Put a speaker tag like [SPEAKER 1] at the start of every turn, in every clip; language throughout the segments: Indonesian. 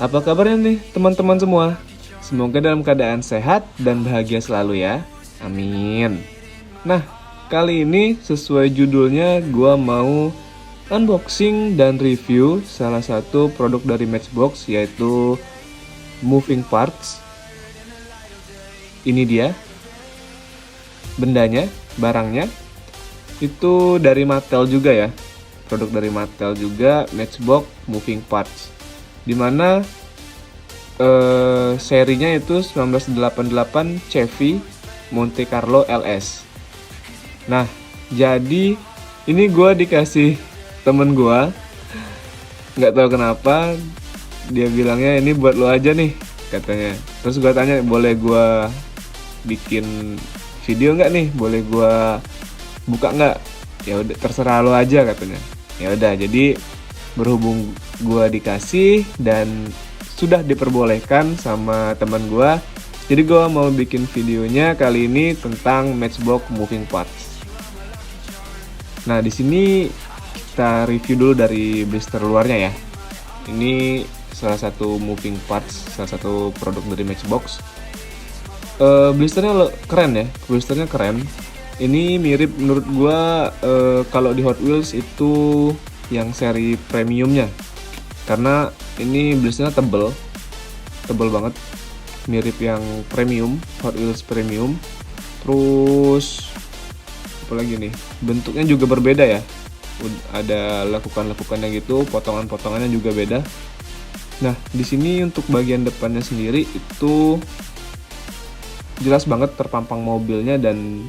[SPEAKER 1] Apa kabarnya nih teman-teman semua? Semoga dalam keadaan sehat dan bahagia selalu ya. Amin. Nah, kali ini sesuai judulnya gua mau unboxing dan review salah satu produk dari Matchbox, yaitu moving parts. Ini dia bendanya, barangnya. Itu dari Mattel juga ya. Produk dari Mattel juga, Matchbox moving parts. Dimana serinya itu 1988 Chevy Monte Carlo LS. Nah, jadi ini gue dikasih temen gue, nggak tahu kenapa dia bilangnya ini buat lo aja nih katanya. Terus gue tanya boleh gue bikin video nggak nih, boleh gue buka nggak? Ya udah terserah lo aja katanya. Ya udah, jadi berhubung gue dikasih dan sudah diperbolehkan sama teman gue, jadi gue mau bikin videonya kali ini tentang Matchbox moving parts. Nah, di sini kita review dulu dari blister luarnya ya. Ini salah satu moving parts, salah satu produk dari Matchbox. Blisternya keren ya, blisternya keren. Ini mirip menurut gue kalau di Hot Wheels itu yang seri premiumnya, karena ini blisternya tebel banget, mirip yang premium, Hot Wheels premium. Terus apalagi nih, bentuknya juga berbeda ya, ada lekukan-lekukannya gitu, potongan-potongannya juga beda. Nah, di sini untuk bagian depannya sendiri itu jelas banget terpampang mobilnya dan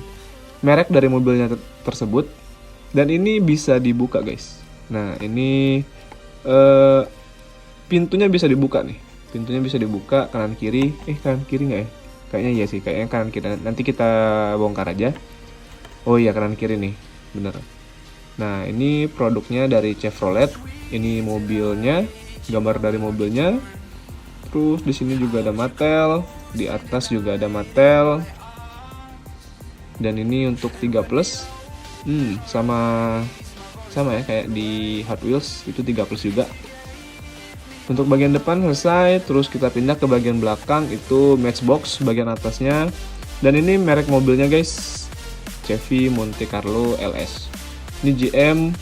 [SPEAKER 1] merek dari mobilnya tersebut, dan ini bisa dibuka guys. Nah, ini pintunya bisa dibuka nih, pintunya bisa dibuka kanan kiri. Kanan kiri nggak ya? Kayaknya iya sih, kayaknya kanan kiri. Nanti kita bongkar aja. Oh iya, kanan kiri nih, bener. Nah, ini produknya dari Chevrolet. Ini mobilnya, gambar dari mobilnya. Terus di sini juga ada Mattel, di atas juga ada Mattel. Dan ini untuk 3 plus, sama ya kayak di Hot Wheels, itu 3 plus juga. Untuk bagian depan selesai, terus kita pindah ke bagian belakang, itu Matchbox bagian atasnya. Dan ini merek mobilnya guys, Chevy Monte Carlo LS. Ini GM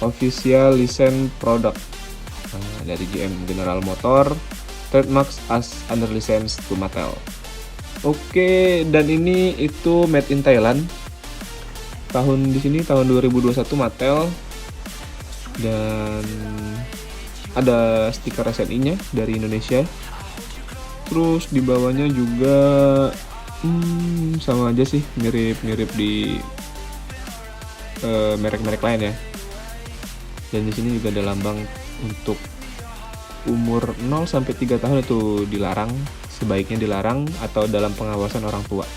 [SPEAKER 1] Official License Product, dari GM General Motor, trademarks as under license to Mattel. Oke, dan ini itu made in Thailand. Tahun di sini tahun 2021 Mattel, dan ada stiker SNI-nya dari Indonesia. Terus di bawahnya juga sama aja sih, mirip-mirip di merek-merek lain ya. Dan di sini juga ada lambang untuk umur 0 sampai 3 tahun itu dilarang, sebaiknya dilarang atau dalam pengawasan orang tua.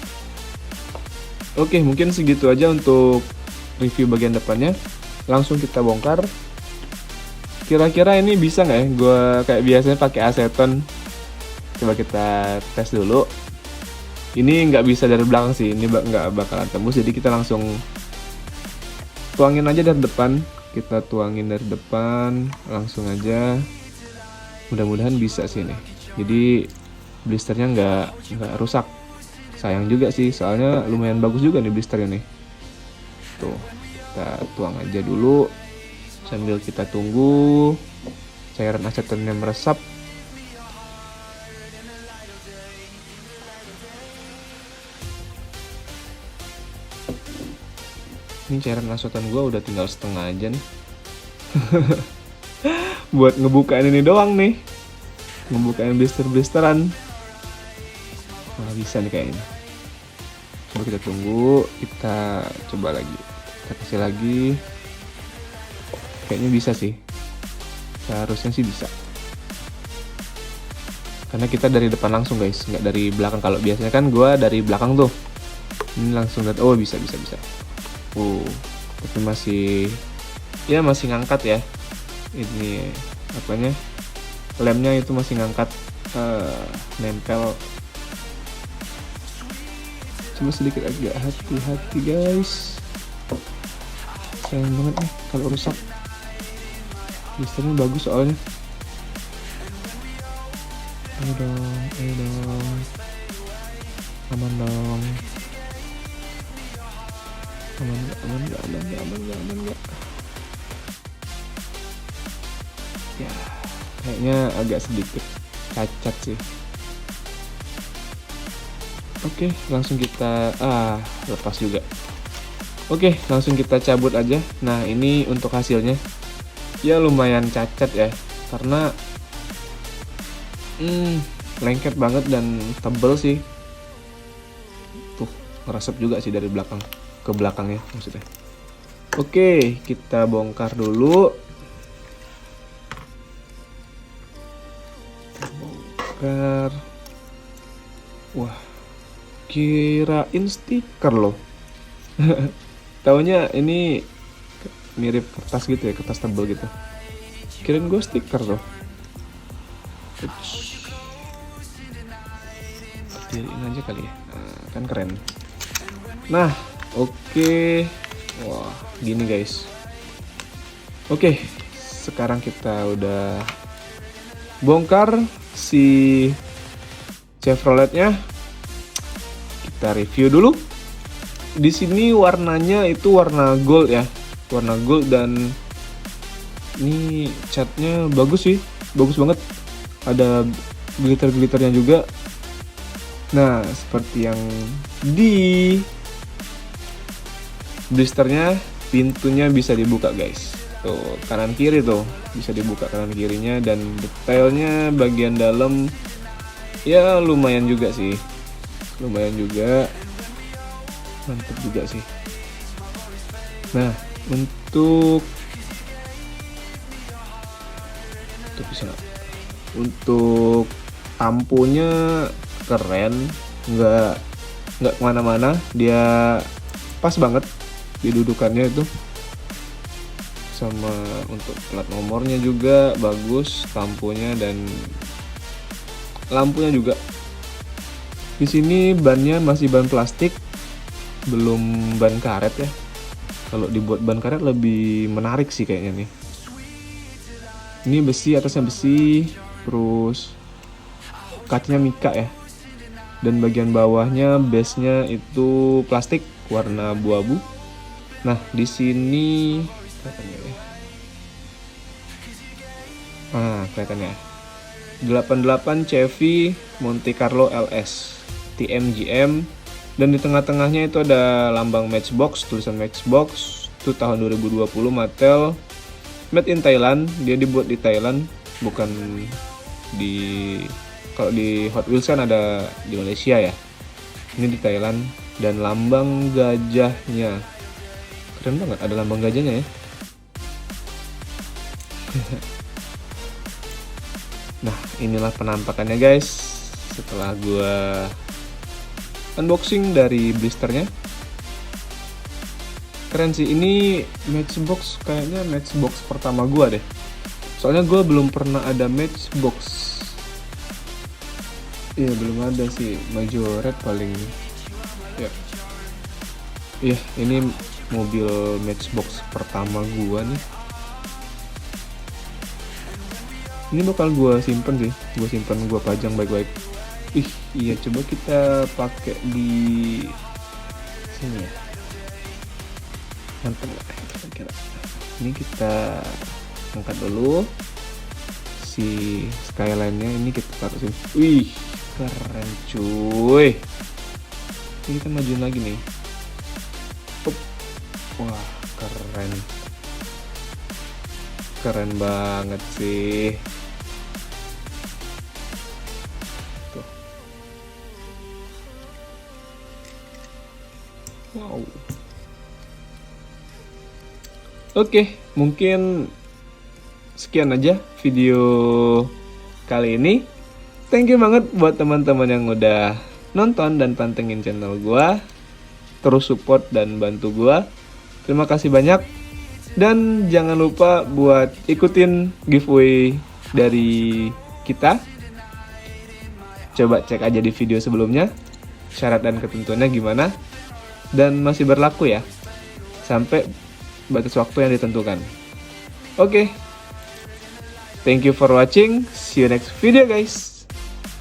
[SPEAKER 1] Oke, mungkin segitu aja untuk review bagian depannya. Langsung kita bongkar. Kira-kira ini bisa nggak ya gue kayak biasanya pakai aseton? Coba kita tes dulu. Ini nggak bisa dari belakang sih, ini nggak bakalan tembus, jadi kita langsung tuangin aja dari depan. Kita tuangin dari depan langsung aja. Mudah-mudahan bisa sih nih. Jadi blisternya nggak rusak. Sayang juga sih, soalnya lumayan bagus juga nih blisternya nih. Tuh, kita tuang aja dulu sambil kita tunggu cairan asetonnya meresap. Ini cairan aseton gue udah tinggal setengah aja nih. Buat ngebukain ini doang nih, ngebukain blisteran. Nah, bisa nih kayaknya. Coba kita tunggu, kita coba lagi, kita kasih lagi. Kayaknya bisa sih, seharusnya sih bisa, karena kita dari depan langsung guys, nggak dari belakang. Kalau biasanya kan gue dari belakang tuh, ini langsung lihat. Oh, bisa. Tapi masih ngangkat ya. Ini apanya, lemnya itu masih ngangkat, nempel. Coba sedikit agak hati-hati guys, sayang banget nih kalau rusak. Blisternya bagus soalnya. Ayo dong, ayo dong. Aman dong. Aman gak, aman gak, aman gak, aman gak, aman gak. Ya, kayaknya agak sedikit cacat sih. Oke, langsung kita lepas juga. Oke, langsung kita cabut aja. Nah, ini untuk hasilnya. Ya lumayan cacat ya, karena lengket banget dan tebel sih. Tuh, ngeresep juga sih dari belakang ke belakangnya maksudnya. Oke, kita bongkar dulu. Bongkar. Wah, kirain stiker loh. Taunya ini mirip kertas gitu ya, kertas tebal gitu. Kirain gue stiker loh. Berdiriin aja kali ya, kan keren. Nah, oke. Wah, gini guys. Oke, sekarang kita udah bongkar si Chevroletnya. Kita review dulu. Di sini warnanya itu warna gold ya, warna gold, dan ini catnya bagus sih, bagus banget. Ada glitter-glitternya juga. Nah, seperti yang di blisternya, pintunya bisa dibuka guys. Tuh, kanan kiri tuh bisa dibuka kanan kirinya, dan detailnya bagian dalam ya lumayan juga sih. Lumayan juga, mantep juga sih. Nah, untuk tampunya keren, nggak kemana-mana, dia pas banget didudukannya itu. Sama untuk plat nomornya juga bagus, tampunya dan lampunya juga. Di sini bannya masih ban plastik, belum ban karet ya. Kalau dibuat ban karet lebih menarik sih kayaknya nih. Ini besi, atasnya besi, terus kacanya mika ya. Dan bagian bawahnya base-nya itu plastik warna abu-abu. Nah, di sini kelihatannya 88 Chevy Monte Carlo LS TMGM, dan di tengah-tengahnya itu ada lambang Matchbox, tulisan Matchbox. Itu tahun 2020 Mattel, made in Thailand. Dia dibuat di Thailand, bukan di, kalau di Hot Wheels kan ada di Malaysia ya. Ini di Thailand, dan lambang gajahnya keren banget, ada lambang gajahnya ya. Nah, inilah penampakannya guys setelah gua unboxing dari blisternya. Keren sih, ini Matchbox, kayaknya Matchbox pertama gua deh. Soalnya gua belum pernah ada Matchbox. Iya, belum ada sih, Majoret paling. Ya. Iya, ini mobil Matchbox pertama gua nih. Ini bakal gue simpen sih, gue pajang baik-baik. Iya, coba kita pakai di sini ya. Mantap lah kira-kira. Ini kita angkat dulu si skyline-nya, ini kita taruh sini. Wih, keren cuy. Ini kita majuin lagi nih. Wah, keren banget sih. Tuh. Wow. Oke, mungkin sekian aja video kali ini. Thank you banget buat teman-teman yang udah nonton dan pantengin channel gua. Terus support dan bantu gua. Terima kasih banyak. Dan jangan lupa buat ikutin giveaway dari kita. Coba cek aja di video sebelumnya syarat dan ketentuannya gimana, dan masih berlaku ya sampai batas waktu yang ditentukan. Oke. Thank you for watching. See you next video guys.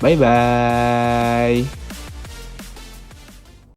[SPEAKER 1] Bye bye.